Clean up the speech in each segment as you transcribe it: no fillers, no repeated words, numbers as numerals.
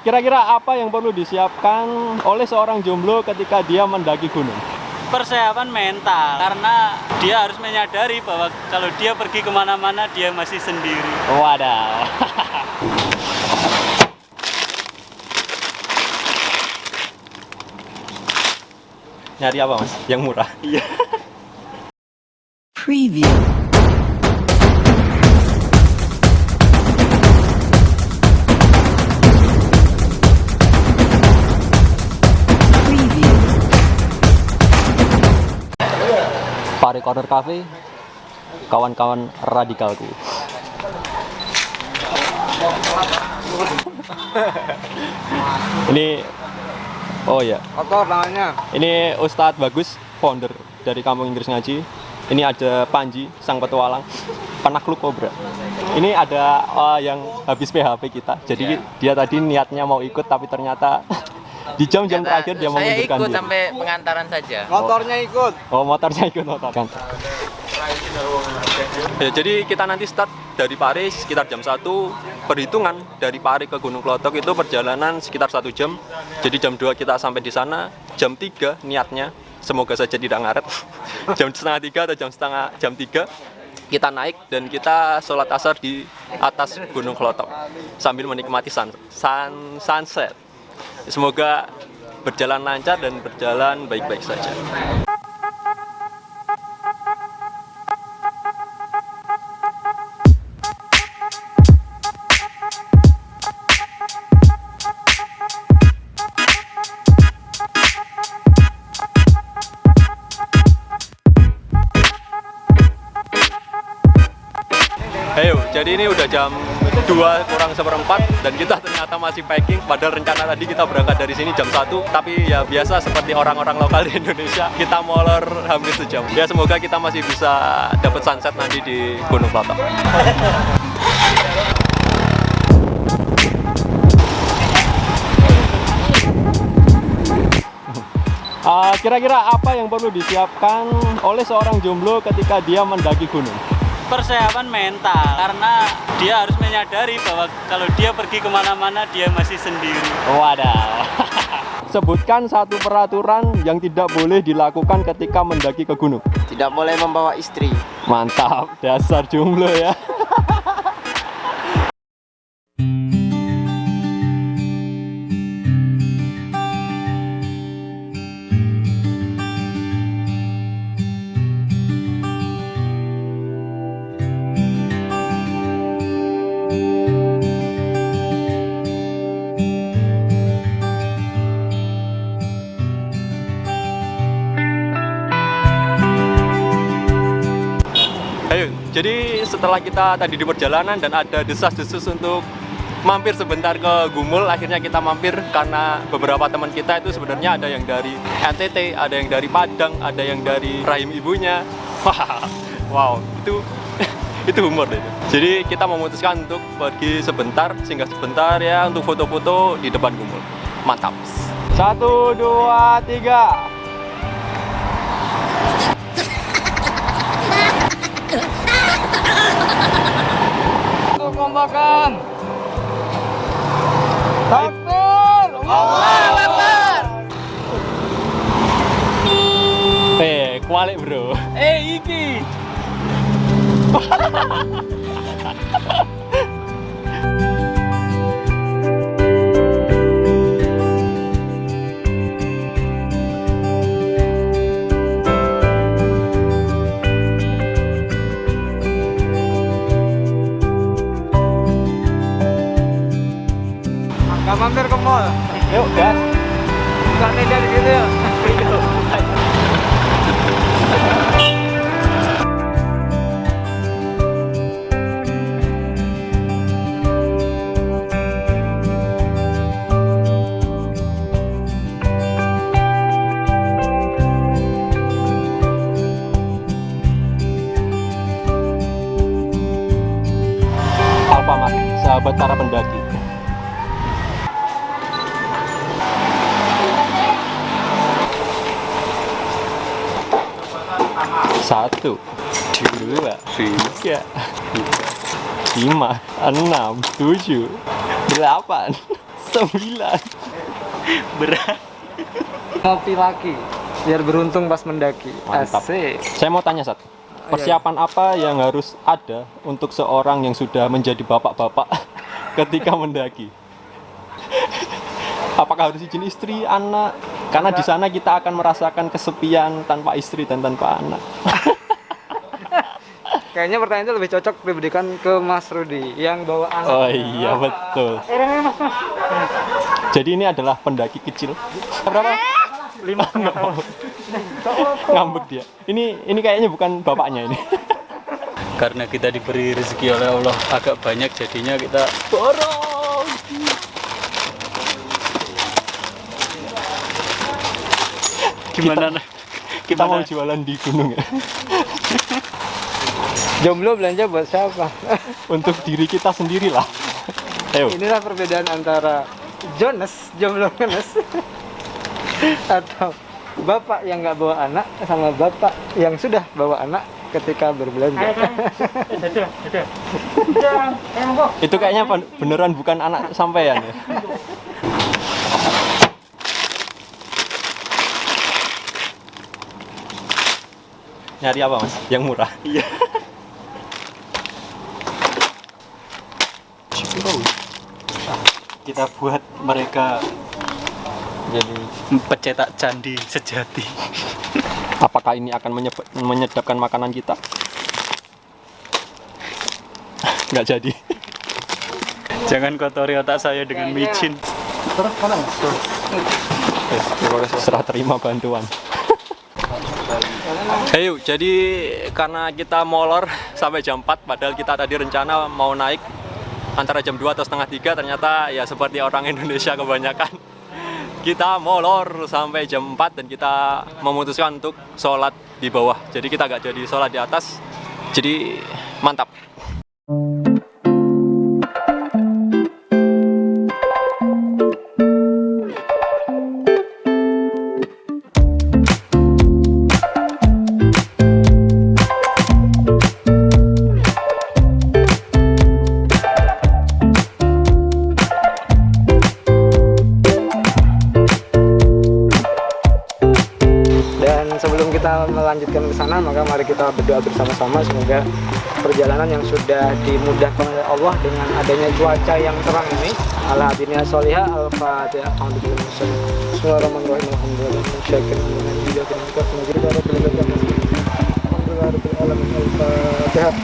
Kira-kira apa yang perlu disiapkan oleh seorang jomblo ketika dia mendaki gunung? Persiapan mental, karena dia harus menyadari bahwa kalau dia pergi kemana-mana dia masih sendiri. Wadah. Nyari apa mas? Yang murah? Iya. Preview. Pare Corner Cafe, kawan-kawan radikalku. Ini, oh ya, Kotor tangannya. ini Ustadz Bagus, founder dari Kampung Inggris Ngaji. Ini ada Panji, sang petualang, penakluk kobra. Ini ada yang habis PHP kita. Jadi dia tadi niatnya mau ikut, tapi ternyata di jam-jam terakhir dia saya mengundurkan ikut diri. sampai pengantaran saja. Motornya ikut. Oh, motornya ikut motor kan. Ya, jadi kita nanti start dari Pare sekitar jam 1. Perhitungan dari Pare ke Gunung Klothok itu perjalanan sekitar 1 jam. Jadi jam 2 kita sampai di sana. Jam 3 niatnya, semoga saja tidak ngaret. Jam setengah 3 atau jam 3 kita naik dan kita sholat asar di atas Gunung Klothok sambil menikmati sunset. Semoga berjalan lancar dan berjalan baik-baik saja. Ayo, jadi ini udah jam 2 kurang seperempat dan kita ternyata masih packing. Padahal rencana tadi kita berangkat dari sini jam 1. Tapi ya biasa seperti orang-orang lokal di Indonesia, kita molor hampir sejam. Ya semoga kita masih bisa dapat sunset nanti di Gunung Klothok. Kira-kira apa yang perlu disiapkan oleh seorang jomblo ketika dia mendaki gunung? Persiapan mental, karena dia harus menyadari bahwa kalau dia pergi kemana-mana dia masih sendiri. Wadah. Sebutkan satu peraturan yang tidak boleh dilakukan ketika mendaki ke gunung. Tidak boleh membawa istri. Mantap, dasar jomblo ya. Ayo, jadi setelah kita tadi di perjalanan dan ada desas-desus untuk mampir sebentar ke Gumul, akhirnya kita mampir karena beberapa teman kita itu sebenarnya ada yang dari NTT, ada yang dari Padang, ada yang dari rahim ibunya. Wow, itu humor deh. Jadi kita memutuskan untuk pergi sebentar, singgah sebentar ya untuk foto-foto di depan Gumul. Mantap. 1, 2, 3. Kombakan. Takbir. Allahu Akbar. Kualik bro. Iki. Gak mampir ke mall. Yuk gas. Buka meja di situ ya. Alfamart, sahabat para pendaki. Satu, 2, 3, 4, 5, 6, 7, 8, 9. Berat. Ngopi lagi biar beruntung pas mendaki. Mantap. Asik. Saya mau tanya, Sat. Persiapan apa yang harus ada untuk seorang yang sudah menjadi bapak-bapak ketika mendaki? Apakah harus izin istri, anak? Karena di sana kita akan merasakan kesepian tanpa istri dan tanpa anak. Kayaknya pertanyaan itu lebih cocok diberikan ke Mas Rudi yang bawa anak. Oh iya, betul. Jadi ini adalah pendaki kecil. Berapa? 5. Ngambek dia. Ini kayaknya bukan bapaknya ini. Karena kita diberi rezeki oleh Allah agak banyak, jadinya kita borong. Gimana? Kita mau jualan di gunung ya. Jomblo belanja buat siapa? Untuk diri kita sendiri lah. Ayo. Inilah perbedaan antara Jonas, jomblo Jonas, atau bapak yang nggak bawa anak sama bapak yang sudah bawa anak ketika berbelanja. Itu kayaknya beneran bukan anak sampean ya. Nyari apa, Mas? Yang murah. Iya. Kita buat mereka jadi pencetak candi sejati. Apakah ini akan menyedapkan makanan kita? Nggak jadi. Jangan kotori otak saya dengan micin. Terus mana? Serah terima bantuan. Ayo, jadi karena kita molor sampai jam 4, padahal kita tadi rencana mau naik antara jam 2 atau setengah 3, ternyata ya seperti orang Indonesia kebanyakan. Kita molor sampai jam 4 dan kita memutuskan untuk sholat di bawah. Jadi kita nggak jadi sholat di atas, jadi mantap. Sebelum kita melanjutkan ke sana, maka mari kita berdoa bersama-sama semoga perjalanan yang sudah dimudahkan oleh Allah dengan adanya cuaca yang terang ini. Ala hadiniya sholihah, al-fatihah. Bismillahirrahmanirrahim. Alhamdulillah. Al-Fatihah.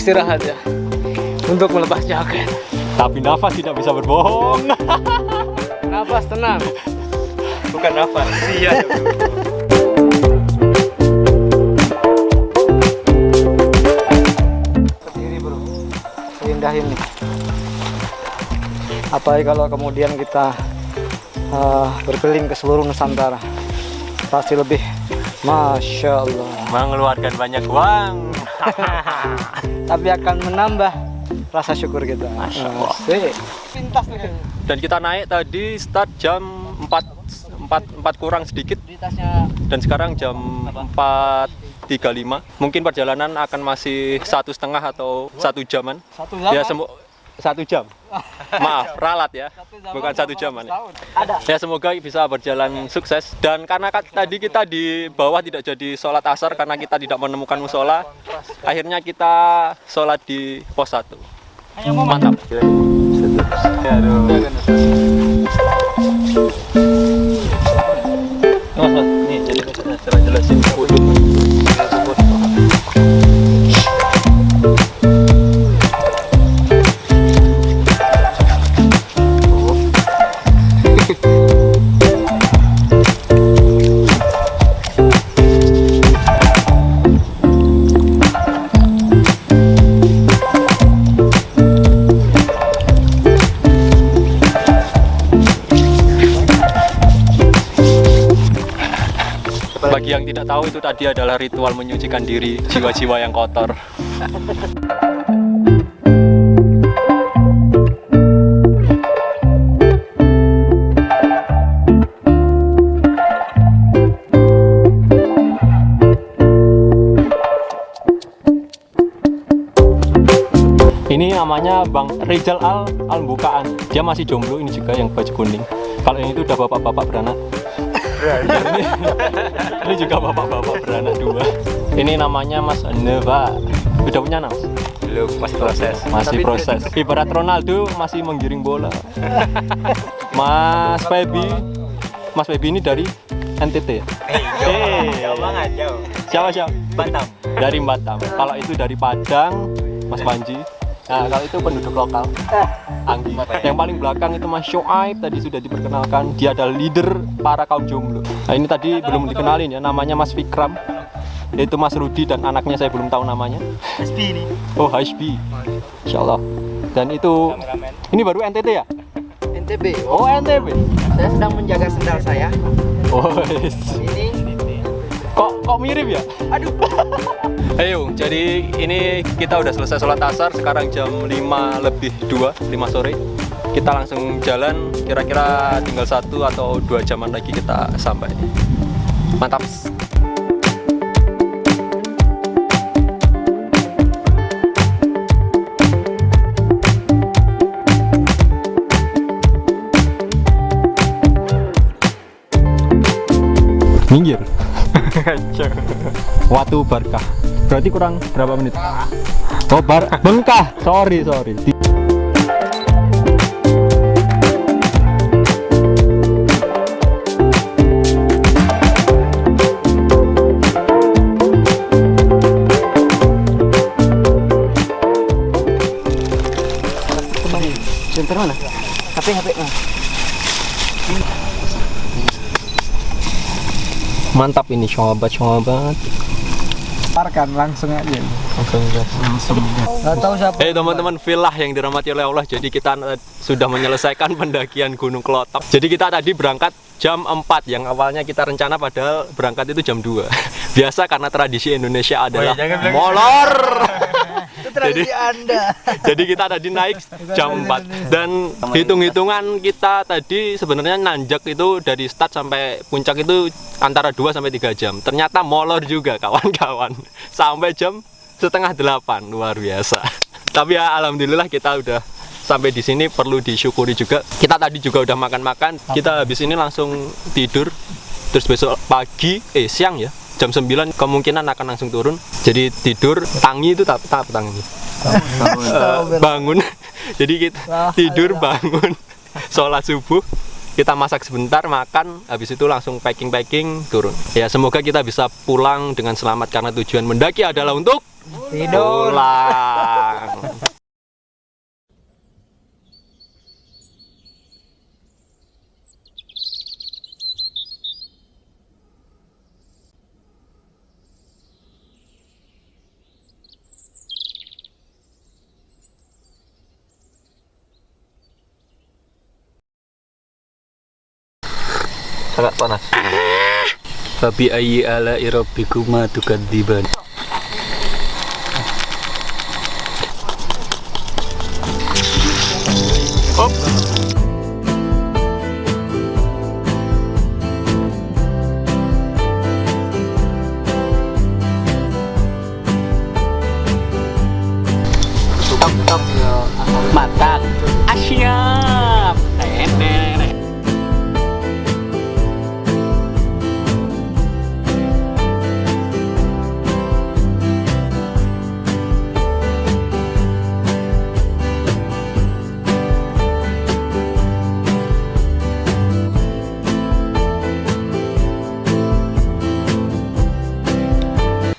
Istirahat ya, untuk melepas jaket. Tapi nafas tidak bisa berbohong. Nafas tenang. Bukan nafas. Iya. Berdiri bro, seindah ini. Apalagi kalau kemudian kita berkeliling ke seluruh Nusantara, pasti lebih, masya Allah. Mengeluarkan banyak uang. Tapi akan menambah rasa syukur kita. Masya Allah. Pintas nih. Dan kita naik tadi start jam 4 kurang sedikit. Di tasnya Dan sekarang jam 4.35. Mungkin perjalanan akan masih 1,5 atau 1 jaman. 1 jam. Ya 1 jam. Maaf, ralat ya. Bukan 1 jaman. Ada. Ya semoga bisa berjalan sukses. Dan karena tadi kita di bawah tidak jadi sholat asar karena kita tidak menemukan musola, akhirnya kita sholat di pos 1. Mantap. Nih jadi jelasin wudhu. Bagi yang tidak tahu, itu tadi adalah ritual menyucikan diri jiwa-jiwa yang kotor. Ini namanya Bang Rizal Al-Bukaan. Dia masih jomblo, ini juga yang baju kuning. Kalau yang itu udah bapak-bapak beranak. ini juga bapak-bapak beranak 2. Ini namanya Mas Neva. Udah punya anak? Belum, masih proses. Masih proses. Ibarat Ronaldo masih menggiring bola. Mas Febi ini dari NTT ya? Jauh banget, jauh. Siapa? Batam. Dari Batam. Kalau itu dari Padang, Mas Panji. Nah, kalau itu penduduk lokal, Anggi. Yang paling belakang itu Mas Shoaib, tadi sudah diperkenalkan. Dia adalah leader para kaum jomblo. Nah, ini tadi belum dikenalin ya, namanya Mas Fikram. Itu Mas Rudi dan anaknya saya belum tahu namanya. SB ini. Oh, HB. Insyaallah. Dan itu, ini baru NTT ya? NTB. Oh, NTB. Saya sedang menjaga sendal saya. Oh, Ini kok mirip ya? aduh. Ayo, jadi ini kita udah selesai sholat asar, sekarang jam 5:02, 5 sore. Kita langsung jalan, kira-kira tinggal 1 atau 2 jaman lagi kita sampai. Mantap. Minggir. Watu Barkah. Berarti kurang berapa menit? Oh, Bengkah. Sorry. Center mana? HP mana? Mantap ini, coba. Parkan langsung aja. Nggak tahu siapa. Teman-teman villa yang dirahmati oleh Allah, jadi kita sudah menyelesaikan pendakian Gunung Klotok. Jadi kita tadi berangkat jam 4, yang awalnya kita rencana padahal berangkat itu jam 2. Biasa karena tradisi Indonesia adalah molor. Tradisi Anda. Jadi kita tadi naik jam 4 dan hitung-hitungan kita tadi sebenarnya nanjak itu dari start sampai puncak itu antara 2 sampai 3 jam. Ternyata molor juga kawan-kawan. Sampai jam 7:30, luar biasa. Tapi ya alhamdulillah kita udah sampai di sini, perlu disyukuri juga. Kita tadi juga udah makan-makan. Kita habis ini langsung tidur. Terus besok pagi siang ya. Jam 9 kemungkinan akan langsung turun. Jadi tidur, tangi itu tangi. Bangun. Jadi kita tidur, bangun, sholat subuh, kita masak sebentar, makan, habis itu langsung packing turun. Ya semoga kita bisa pulang dengan selamat karena tujuan mendaki adalah untuk Tidur. pulang. Sangat panas. Fabi ayyi ala rabbikuma tukadziban. Top ya. Matang. Asyap.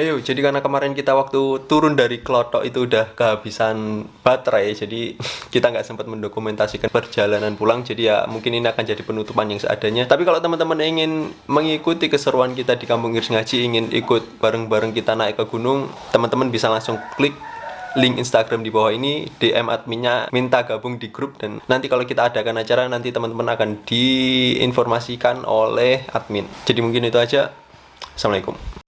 Ayo, jadi karena kemarin kita waktu turun dari Klotok itu udah kehabisan baterai, jadi kita nggak sempat mendokumentasikan perjalanan pulang. Jadi ya mungkin ini akan jadi penutupan yang seadanya. Tapi kalau teman-teman ingin mengikuti keseruan kita di Kampung Girs Ngaji, ingin ikut bareng-bareng kita naik ke gunung, teman-teman bisa langsung klik link Instagram di bawah ini, DM adminnya, minta gabung di grup, dan nanti kalau kita adakan acara nanti teman-teman akan diinformasikan oleh admin. Jadi mungkin itu aja. Assalamualaikum.